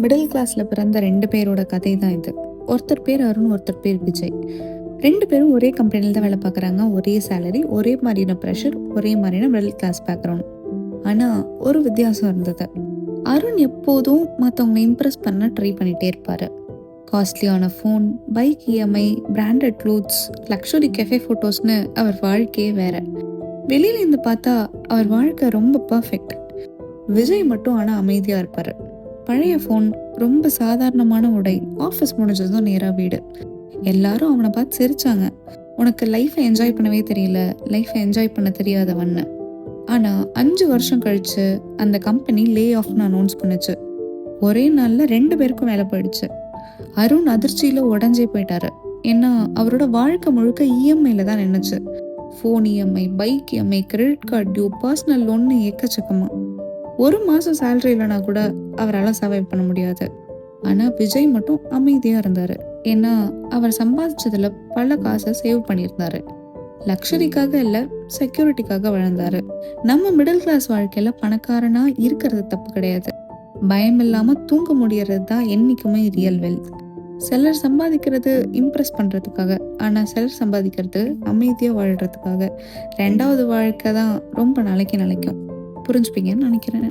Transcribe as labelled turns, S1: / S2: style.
S1: Middle கிளாஸ்ல பிறந்த 2 பேரோட கதை தான் இது. ஒருத்தர் பேர் அருண், ஒருத்தர் பேர் விஜய். 2 பேரும் ஒரே கம்பெனில தான் வேலை பார்க்குறாங்க. ஒரே சேலரி, ஒரே மாதிரியான ப்ரெஷர், ஒரே மாதிரியான மிடில் கிளாஸ் பேக்ரவுண்ட். ஆனா ஒரு வித்தியாசம் இருந்தது. அருண் எப்போதும் மற்றவங்களை இம்ப்ரெஸ் பண்ண ட்ரை பண்ணிட்டே இருப்பாரு. காஸ்ட்லியான phone, bike EMI, branded clothes, luxury cafe ஃபோட்டோஸ்னு அவர் வாழ்க்கையே வேற. வெளியில இருந்து பார்த்தா அவர் வாழ்க்கை ரொம்ப பர்ஃபெக்ட். விஜய் மட்டும் ஆனால் அமைதியாக இருப்பார். பழைய ஃபோன், ரொம்ப சாதாரணமான உடை, ஆஃபீஸ் முடிஞ்சதும் நேராக வீடு. எல்லாரும் அவனை பார்த்து சிரிச்சாங்க. உனக்கு லைஃப்பை என்ஜாய் பண்ணவே தெரியல, லைஃப்பை என்ஜாய் பண்ண தெரியாதவன்னு. ஆனால் 5 வருஷம் கழிச்சு அந்த கம்பெனி லே ஆஃப்னு அனௌன்ஸ் பண்ணுச்சு. ஒரே நாளில் 2 பேருக்கும் வேலை போயிடுச்சு. அருண் அதிர்ச்சியில் உடஞ்சே போயிட்டாரு. ஏன்னா அவரோட வாழ்க்கை முழுக்க இஎம்ஐல தான் நின்றுச்சு. Phone EMI, bike EMI, credit card due, personal லோன்னு எக்கச்சக்கமா. ஒரு மாதம் சேலரி இல்லைனா கூட அவரால் சர்வைவ் பண்ண முடியாது. ஆனால் விஜய் மட்டும் அமைதியாக இருந்தார். ஏன்னா அவர் சம்பாதிச்சதில் பல காசை சேவ் பண்ணியிருந்தாரு. லக்ஸரிக்காக இல்லை, செக்யூரிட்டிக்காக வாழ்ந்தார். நம்ம மிடில் கிளாஸ் வாழ்க்கையில் பணக்காரனாக இருக்கிறது தப்பு கிடையாது. பயம் இல்லாமல் தூங்க முடியறது தான் என்றைக்குமே ரியல் வெல்த். சிலர் சம்பாதிக்கிறது இம்ப்ரெஸ் பண்ணுறதுக்காக, ஆனால் சிலர் சம்பாதிக்கிறது அமைதியாக வாழ்கிறதுக்காக. 2வது வாழ்க்கை தான் ரொம்ப நாளைக்கு நிலைக்கும். புரிஞ்சுப்பீங்கன்னு நினைக்கிறேன்.